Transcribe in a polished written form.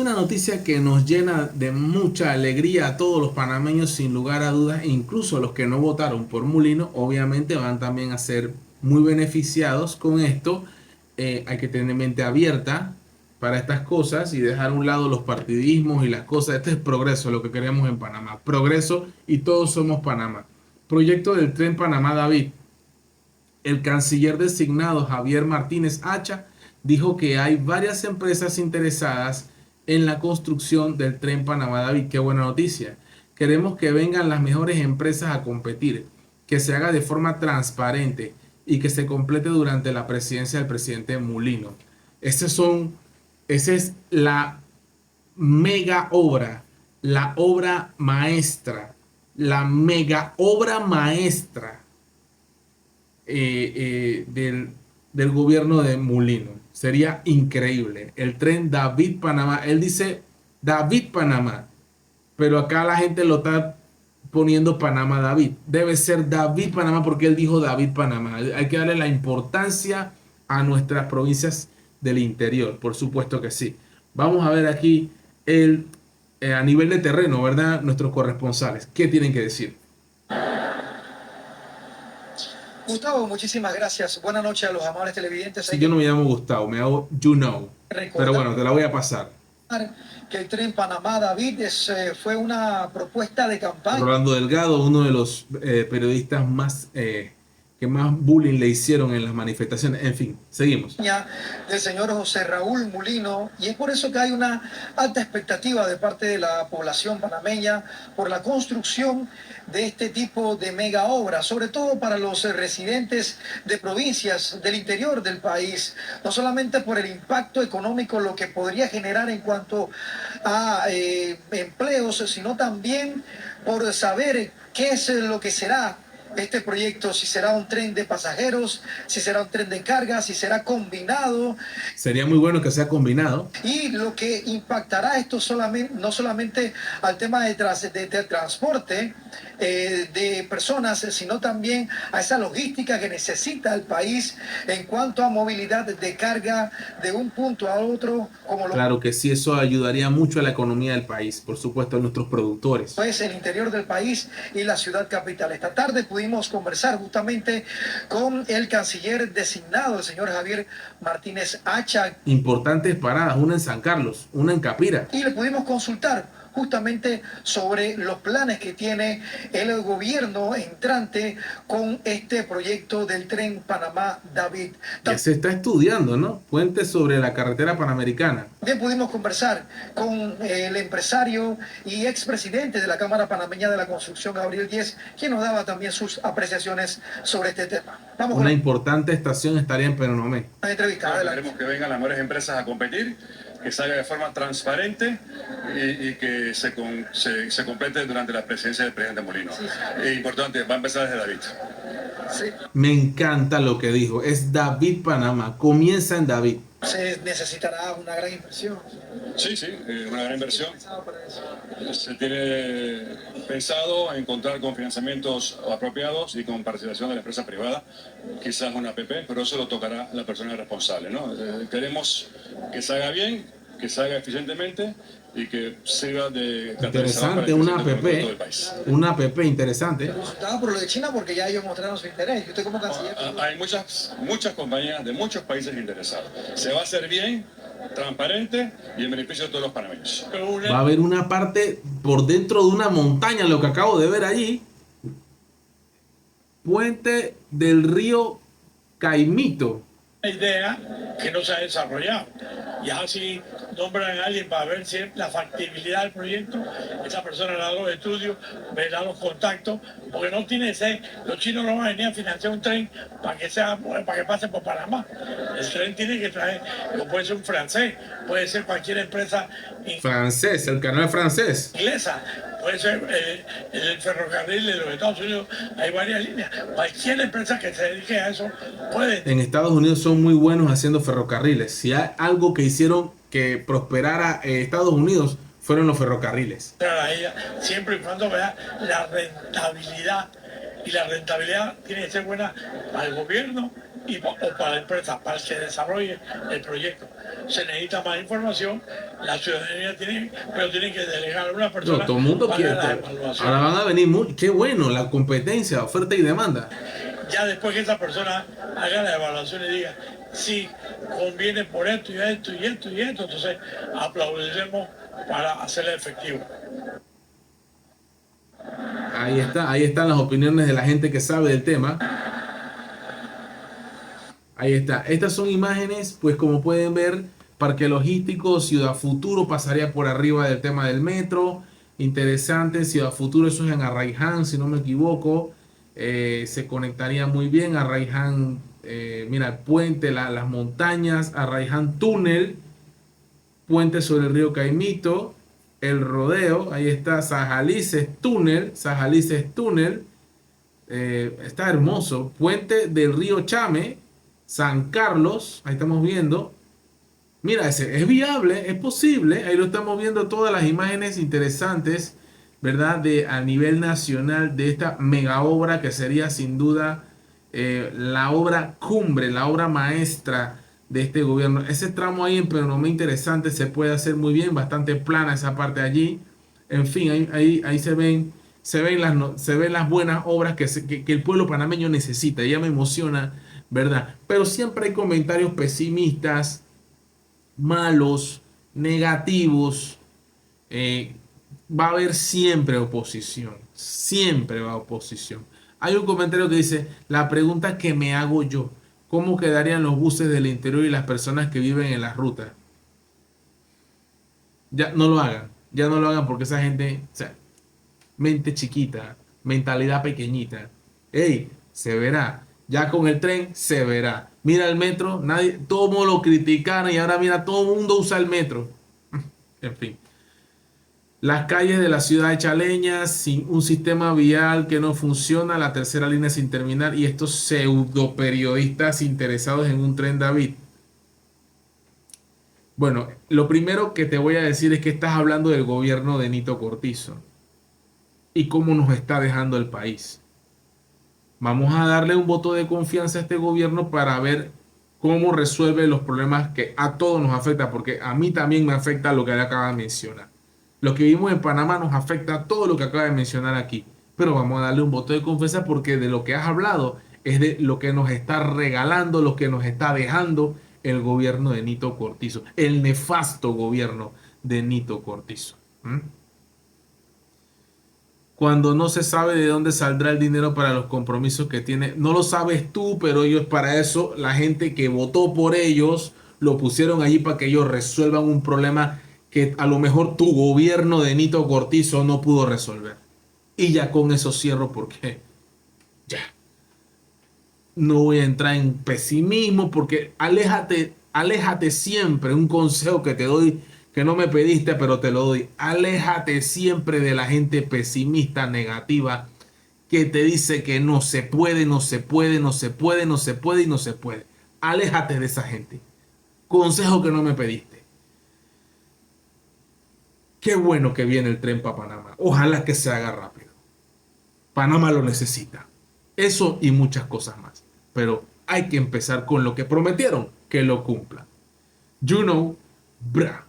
una noticia que nos llena de mucha alegría a todos los panameños, sin lugar a dudas, e incluso los que no votaron por Mulino, obviamente van también a ser muy beneficiados con esto. Hay que tener mente abierta para estas cosas y dejar a un lado los partidismos y las cosas. Este es progreso, lo que queremos en Panamá. Progreso y todos somos Panamá. Proyecto del tren Panamá-David. El canciller designado Javier Martínez Hacha dijo que hay varias empresas interesadas en la construcción del tren Panamá-David. Qué buena noticia. Queremos que vengan las mejores empresas a competir, que se haga de forma transparente y que se complete durante la presidencia del presidente Mulino. Esa es la obra maestra, la mega obra maestra del gobierno de Mulino. Sería increíble. El tren David Panamá. Él dice David Panamá, pero acá la gente lo está poniendo Panamá David. Debe ser David Panamá porque él dijo David Panamá. Hay que darle la importancia a nuestras provincias del interior. Por supuesto que sí. Vamos a ver aquí a nivel de terreno, ¿verdad? Nuestros corresponsales. ¿Qué tienen que decir? Gustavo, muchísimas gracias. Buenas noches a los amables televidentes. Si yo no me llamo Gustavo, me hago You Know. Pero bueno, te la voy a pasar. Que el tren Panamá-David fue una propuesta de campaña. Rolando Delgado, uno de los periodistas que más bullying le hicieron en las manifestaciones. En fin, seguimos. Del señor José Raúl Mulino, y es por eso que hay una alta expectativa de parte de la población panameña por la construcción de este tipo de mega obras, sobre todo para los residentes de provincias del interior del país, no solamente por el impacto económico, lo que podría generar en cuanto a empleos, sino también por saber qué es lo que será este proyecto, si será un tren de pasajeros, si será un tren de carga, si será combinado. Sería muy bueno que sea combinado. Y lo que impactará esto no solamente al tema de transporte de personas, sino también a esa logística que necesita el país en cuanto a movilidad de carga de un punto a otro. Claro que sí, eso ayudaría mucho a la economía del país, por supuesto a nuestros productores. Pues el interior del país y la ciudad capital. Esta tarde pudimos conversar justamente con el canciller designado, el señor Javier Martínez Hacha. Importantes paradas, una en San Carlos, una en Capira. Y le pudimos consultar justamente sobre los planes que tiene el gobierno entrante con este proyecto del tren Panamá-David. Que se está estudiando, ¿no? Puente sobre la carretera panamericana. También pudimos conversar con el empresario y expresidente de la Cámara Panameña de la Construcción, Gabriel Díez, quien nos daba también sus apreciaciones sobre este tema. Una importante estación estaría en Penonomé. Una entrevista. Queremos que vengan las mejores empresas a competir, que salga de forma transparente y que se complete durante la presidencia del presidente Mulino. Sí. Importante, va a empezar desde David. Sí. Me encanta lo que dijo. Es David Panamá. Comienza en David. Se necesitará una gran inversión. Sí, una gran inversión. Se tiene pensado en contar con financiamientos apropiados y con participación de la empresa privada, quizás una APP, pero eso lo tocará la persona responsable, ¿no? Queremos que se haga bien, que se haga eficientemente y que sirva de interesante, una APP interesante. Estaba por lo de China porque ya ellos mostraron su interés. ¿Y usted como canciller? Hay muchas compañías de muchos países interesados. Se va a hacer bien, transparente y en beneficio de todos los panameños. Va a haber una parte por dentro de una montaña, lo que acabo de ver allí. Puente del río Caimito. Una idea que no se ha desarrollado. Ya si nombran a alguien para ver si la factibilidad del proyecto, esa persona hará los estudios, verá los contactos, porque no tiene los chinos no van a venir a financiar un tren para que pase por Panamá. El tren tiene que traer, puede ser un francés, puede ser cualquier empresa francés, el canal francés, inglesa, puede ser el ferrocarril de los Estados Unidos, hay varias líneas. Cualquier empresa que se dedique a eso puede. En Estados Unidos son muy buenos haciendo ferrocarriles. Si hay algo que hicieron que prosperara Estados Unidos, fueron los ferrocarriles. A ella, siempre y cuando vea la rentabilidad y la rentabilidad tiene que ser buena para el gobierno o para la empresa, para que desarrolle el proyecto. Se necesita más información, la ciudadanía pero tiene que delegar a una persona. No, todo el mundo quiere. Ahora van a venir qué bueno, la competencia, oferta y demanda. Ya después que esa persona haga la evaluación y diga, sí, conviene por esto y esto y esto y esto, entonces aplaudiremos para hacerla efectiva. Ahí están las opiniones de la gente que sabe del tema. Ahí está. Estas son imágenes, pues como pueden ver, Parque Logístico, Ciudad Futuro pasaría por arriba del tema del metro. Interesante, Ciudad Futuro, eso es en Arraiján, si no me equivoco. Se conectaría muy bien. Arraiján, mira, el puente, las montañas, Arraiján túnel, puente sobre el río Caimito, el rodeo, ahí está Sajalices túnel, está hermoso. Puente del río Chame, San Carlos, ahí estamos viendo. Mira, ese es viable, es posible. Ahí lo estamos viendo, todas las imágenes interesantes, ¿verdad? A nivel nacional de esta mega obra que sería sin duda la obra cumbre, la obra maestra de este gobierno. Ese tramo ahí en Penonomé interesante, se puede hacer muy bien, bastante plana esa parte allí. En fin, ahí se ven las buenas obras que el pueblo panameño necesita. Ya me emociona, ¿verdad? Pero siempre hay comentarios pesimistas, malos, negativos. Va a haber siempre oposición. Siempre va a oposición. Hay un comentario que dice, la pregunta que me hago yo, ¿cómo quedarían los buses del interior y las personas que viven en las rutas? Ya no lo hagan porque esa gente, o sea, mente chiquita, mentalidad pequeñita. Ey, se verá. Ya con el tren se verá. Mira el metro, todo el mundo lo criticaron y ahora mira, todo el mundo usa el metro. En fin. Las calles de la ciudad de Chaleña, sin un sistema vial que no funciona, la tercera línea sin terminar y estos pseudo periodistas interesados en un tren David. Bueno, lo primero que te voy a decir es que estás hablando del gobierno de Nito Cortizo y cómo nos está dejando el país. Vamos a darle un voto de confianza a este gobierno para ver cómo resuelve los problemas que a todos nos afecta, porque a mí también me afecta lo que le acaba de mencionar. Lo que vimos en Panamá nos afecta a todo lo que acaba de mencionar aquí. Pero vamos a darle un voto de confianza porque de lo que has hablado es de lo que nos está regalando, lo que nos está dejando el gobierno de Nito Cortizo. El nefasto gobierno de Nito Cortizo. Cuando no se sabe de dónde saldrá el dinero para los compromisos que tiene. No lo sabes tú, pero ellos para eso, la gente que votó por ellos, lo pusieron allí para que ellos resuelvan un problema que a lo mejor tu gobierno de Nito Cortizo no pudo resolver. Y ya con eso cierro porque ya. No voy a entrar en pesimismo porque aléjate siempre. Un consejo que te doy, que no me pediste, pero te lo doy. Aléjate siempre de la gente pesimista, negativa, que te dice que no se puede, no se puede, no se puede, no se puede y no se puede. Aléjate de esa gente. Consejo que no me pediste. Qué bueno que viene el tren para Panamá. Ojalá que se haga rápido. Panamá lo necesita. Eso y muchas cosas más. Pero hay que empezar con lo que prometieron, que lo cumplan. You know, bra.